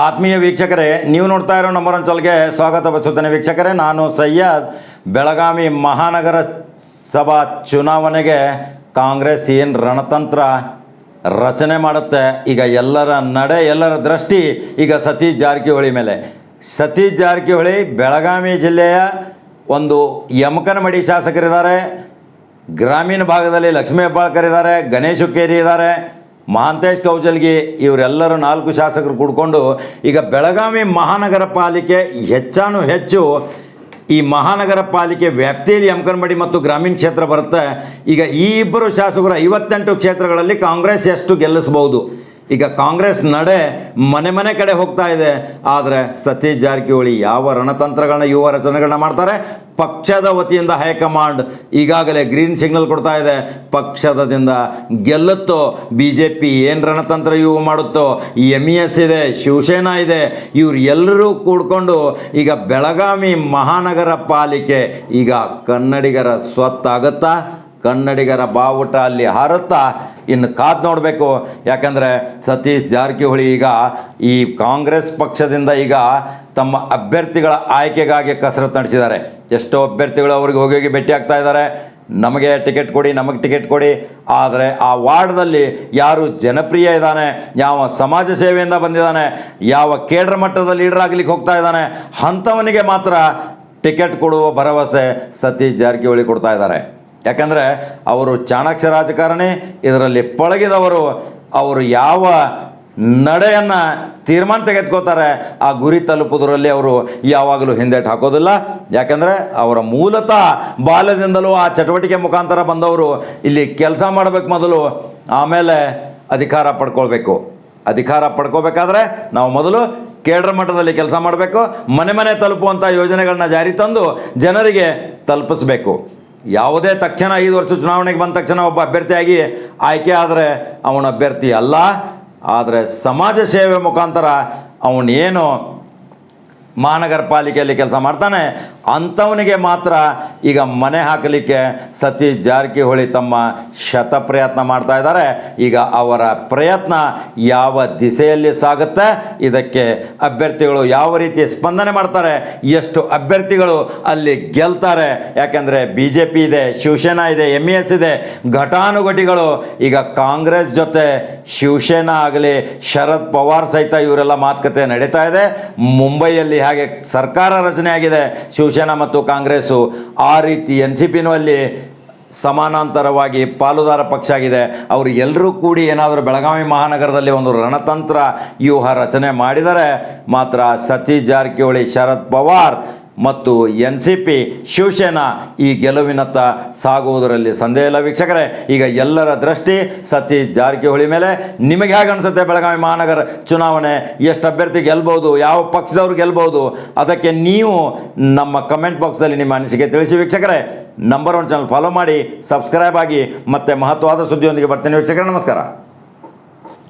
ಆತ್ಮೀಯ ವೀಕ್ಷಕರೇ, ನೀವು ನೋಡ್ತಾ ಇರೋ ನಂಬರ್ ಒನ್ ಚಾನಲ್ಗೆ ಸ್ವಾಗತ ಬಯಸುತ್ತೇನೆ. ವೀಕ್ಷಕರೇ, ನಾನು ಸಯ್ಯದ್. ಬೆಳಗಾವಿ ಮಹಾನಗರ ಸಭಾ ಚುನಾವಣೆಗೆ ಕಾಂಗ್ರೆಸ್ ಏನು ರಣತಂತ್ರ ರಚನೆ ಮಾಡುತ್ತೆ, ಈಗ ಎಲ್ಲರ ನಡೆ ಎಲ್ಲರ ದೃಷ್ಟಿ ಈಗ ಸತೀಶ್ ಜಾರಕಿಹೊಳಿ ಮೇಲೆ. ಸತೀಶ್ ಜಾರಕಿಹೊಳಿ ಬೆಳಗಾವಿ ಜಿಲ್ಲೆಯ ಒಂದು ಯಮಕನಮಡಿ ಶಾಸಕರಿದ್ದಾರೆ, ಗ್ರಾಮೀಣ ಭಾಗದಲ್ಲಿ ಲಕ್ಷ್ಮೀ ಹೆಬ್ಬಾಳ್ಕರ್ ಇದ್ದಾರೆ, ಗಣೇಶ್ ಹುಕ್ಕೇರಿ ಇದ್ದಾರೆ, ಮಹಾಂತೇಶ್ ಕೌಜಲ್ಗಿ, ಇವರೆಲ್ಲರೂ 4 ಶಾಸಕರು ಕೂಡ್ಕೊಂಡು ಈಗ ಬೆಳಗಾವಿ ಮಹಾನಗರ ಪಾಲಿಕೆ ಹೆಚ್ಚಾನು ಹೆಚ್ಚು ಈ ಮಹಾನಗರ ಪಾಲಿಕೆ ವ್ಯಾಪ್ತಿಯಲ್ಲಿ ಯಮಕನಮಡಿ ಮತ್ತು ಗ್ರಾಮೀಣ ಕ್ಷೇತ್ರ ಬರುತ್ತೆ. ಈಗ ಈ ಇಬ್ಬರು ಶಾಸಕರು 58 ಕ್ಷೇತ್ರಗಳಲ್ಲಿ ಕಾಂಗ್ರೆಸ್ ಎಷ್ಟು ಗೆಲ್ಲಿಸ್ಬೋದು. ಈಗ ಕಾಂಗ್ರೆಸ್ ನಡೆ ಮನೆ ಮನೆ ಕಡೆ ಹೋಗ್ತಾ ಇದೆ. ಆದರೆ ಸತೀಶ್ ಜಾರಕಿಹೊಳಿ ಯಾವ ರಣತಂತ್ರಗಳನ್ನ ಯುವ ರಚನೆಗಳನ್ನ ಮಾಡ್ತಾರೆ. ಪಕ್ಷದ ವತಿಯಿಂದ ಹೈಕಮಾಂಡ್ ಈಗಾಗಲೇ ಗ್ರೀನ್ ಸಿಗ್ನಲ್ ಕೊಡ್ತಾ ಇದೆ. ಪಕ್ಷದಿಂದ ಗೆಲ್ಲುತ್ತೋ BJP ಏನು ರಣತಂತ್ರ ಇವು ಮಾಡುತ್ತೋ, MES ಇದೆ, ಶಿವಸೇನಾ ಇದೆ, ಇವ್ರು ಎಲ್ಲರೂ ಕೂಡ್ಕೊಂಡು ಈಗ ಬೆಳಗಾವಿ ಮಹಾನಗರ ಪಾಲಿಕೆ ಈಗ ಕನ್ನಡಿಗರ ಸ್ವತ್ತಾಗುತ್ತಾ, ಕನ್ನಡಿಗರ ಬಾವುಟ ಅಲ್ಲಿ ಹಾರುತ್ತಾ, ಇನ್ನು ಕಾದು ನೋಡಬೇಕು. ಯಾಕಂದರೆ ಸತೀಶ್ ಜಾರಕಿಹೊಳಿ ಈಗ ಈ ಕಾಂಗ್ರೆಸ್ ಪಕ್ಷದಿಂದ ಈಗ ತಮ್ಮ ಅಭ್ಯರ್ಥಿಗಳ ಆಯ್ಕೆಗಾಗಿ ಕಸರತ್ತು ನಡೆಸಿದ್ದಾರೆ. ಎಷ್ಟೋ ಅಭ್ಯರ್ಥಿಗಳು ಅವ್ರಿಗೆ ಹೋಗಿ ಭೇಟಿ ಆಗ್ತಾ ಇದ್ದಾರೆ, ನಮಗೆ ಟಿಕೆಟ್ ಕೊಡಿ, ನಮಗೆ ಟಿಕೆಟ್ ಕೊಡಿ. ಆದರೆ ಆ ವಾರ್ಡ್ದಲ್ಲಿ ಯಾರು ಜನಪ್ರಿಯ ಇದ್ದಾನೆ, ಯಾವ ಸಮಾಜ ಸೇವೆಯಿಂದ ಬಂದಿದ್ದಾನೆ, ಯಾವ ಕೇಡ್ರ ಮಟ್ಟದ ಲೀಡರ್ ಆಗಲಿಕ್ಕೆ ಹೋಗ್ತಾ ಇದ್ದಾನೆ, ಅಂಥವನಿಗೆ ಮಾತ್ರ ಟಿಕೆಟ್ ಕೊಡುವ ಭರವಸೆ ಸತೀಶ್ ಜಾರಕಿಹೊಳಿ ಕೊಡ್ತಾ ಇದ್ದಾರೆ. ಯಾಕಂದರೆ ಅವರು ಚಾಣಾಕ್ಷ ರಾಜಕಾರಣಿ, ಇದರಲ್ಲಿ ಪಳಗಿದವರು. ಅವರು ಯಾವ ನಡೆಯನ್ನು ತೀರ್ಮಾನ ತೆಗೆದುಕೋತಾರೆ ಆ ಗುರಿ ತಲುಪುವುದರಲ್ಲಿ ಅವರು ಯಾವಾಗಲೂ ಹಿಂದೇಟು ಹಾಕೋದಿಲ್ಲ. ಯಾಕಂದರೆ ಅವರ ಮೂಲತಃ ಬಾಲ್ಯದಿಂದಲೂ ಆ ಚಟುವಟಿಕೆ ಮುಖಾಂತರ ಬಂದವರು. ಇಲ್ಲಿ ಕೆಲಸ ಮಾಡಬೇಕು ಮೊದಲು, ಆಮೇಲೆ ಅಧಿಕಾರ ಪಡ್ಕೊಳ್ಬೇಕು. ಅಧಿಕಾರ ಪಡ್ಕೋಬೇಕಾದ್ರೆ ನಾವು ಮೊದಲು ಕೇಂದ್ರ ಮಟ್ಟದಲ್ಲಿ ಕೆಲಸ ಮಾಡಬೇಕು, ಮನೆ ಮನೆ ತಲುಪುವಂಥ ಯೋಜನೆಗಳನ್ನ ಜಾರಿ ತಂದು ಜನರಿಗೆ ತಲುಪಿಸಬೇಕು. ಯಾವುದೇ ತಕ್ಷಣ 5 ವರ್ಷ ಚುನಾವಣೆಗೆ ಬಂದ ತಕ್ಷಣ ಒಬ್ಬ ಅಭ್ಯರ್ಥಿಯಾಗಿ ಆಯ್ಕೆ ಆದರೆ ಅವನ ಅಭ್ಯರ್ಥಿ ಅಲ್ಲ. ಆದರೆ ಸಮಾಜ ಸೇವೆ ಮುಖಾಂತರ ಅವನೇನು ಮಹಾನಗರ ಪಾಲಿಕೆಯಲ್ಲಿ ಕೆಲಸ ಮಾಡ್ತಾನೆ ಅಂಥವನಿಗೆ ಮಾತ್ರ ಈಗ ಮನೆ ಹಾಕಲಿಕ್ಕೆ ಸತೀಶ್ ಜಾರಕಿಹೊಳಿ ತಮ್ಮ ಶತ ಪ್ರಯತ್ನ ಮಾಡ್ತಾ ಇದ್ದಾರೆ. ಈಗ ಅವರ ಪ್ರಯತ್ನ ಯಾವ ದಿಸೆಯಲ್ಲಿ ಸಾಗುತ್ತೆ, ಇದಕ್ಕೆ ಅಭ್ಯರ್ಥಿಗಳು ಯಾವ ರೀತಿ ಸ್ಪಂದನೆ ಮಾಡ್ತಾರೆ, ಎಷ್ಟು ಅಭ್ಯರ್ಥಿಗಳು ಅಲ್ಲಿ ಗೆಲ್ತಾರೆ. ಯಾಕೆಂದರೆ BJP ಇದೆ, ಶಿವಸೇನಾ ಇದೆ, MES ಇದೆ, ಘಟಾನುಘಟಿಗಳು ಈಗ ಕಾಂಗ್ರೆಸ್ ಜೊತೆ ಶಿವಸೇನಾ ಆಗಲಿ, ಶರದ್ ಪವಾರ್ ಸಹಿತ ಇವರೆಲ್ಲ ಮಾತುಕತೆ ನಡೀತಾ ಇದೆ. ಮುಂಬೈಯಲ್ಲಿ ಹಾಗೆ ಸರ್ಕಾರ ರಚನೆ ಆಗಿದೆ ಶಿವಸೇನಾ ಮತ್ತು ಕಾಂಗ್ರೆಸ್ಸು. ಆ ರೀತಿ NCPನೂ ಅಲ್ಲಿ ಸಮಾನಾಂತರವಾಗಿ ಪಾಲುದಾರ ಪಕ್ಷ ಆಗಿದೆ. ಅವರು ಎಲ್ಲರೂ ಕೂಡಿ ಏನಾದರೂ ಬೆಳಗಾವಿ ಮಹಾನಗರದಲ್ಲಿ ಒಂದು ರಣತಂತ್ರ ವ್ಯೂಹ ರಚನೆ ಮಾಡಿದರೆ ಮಾತ್ರ ಸತೀಶ್ ಜಾರಕಿಹೊಳಿ, ಶರದ್ ಪವಾರ್ ಮತ್ತು NCP, ಶಿವಸೇನಾ ಈ ಗೆಲುವಿನತ್ತ ಸಾಗುವುದರಲ್ಲಿ ಸಂದೇಹ ಇಲ್ಲ. ವೀಕ್ಷಕರೇ, ಈಗ ಎಲ್ಲರ ದೃಷ್ಟಿ ಸತೀಶ್ ಜಾರಕಿಹೊಳಿ ಮೇಲೆ. ನಿಮಗೆ ಹೇಗೆ ಅನಿಸುತ್ತೆ ಬೆಳಗಾವಿ ಮಹಾನಗರ ಚುನಾವಣೆ? ಎಷ್ಟು ಅಭ್ಯರ್ಥಿ ಗೆಲ್ಬೋದು, ಯಾವ ಪಕ್ಷದವ್ರು ಗೆಲ್ಬೋದು? ಅದಕ್ಕೆ ನೀವು ನಮ್ಮ ಕಮೆಂಟ್ ಬಾಕ್ಸಲ್ಲಿ ನಿಮ್ಮ ಅನಿಸಿಕೆ ತಿಳಿಸಿ. ವೀಕ್ಷಕರೇ, ನಂಬರ್ 1 ಚಾನಲ್ ಫಾಲೋ ಮಾಡಿ, ಸಬ್ಸ್ಕ್ರೈಬ್ ಆಗಿ, ಮತ್ತು ಮಹತ್ವವಾದ ಸುದ್ದಿಯೊಂದಿಗೆ ಬರ್ತೀನಿ. ವೀಕ್ಷಕರೇ, ನಮಸ್ಕಾರ.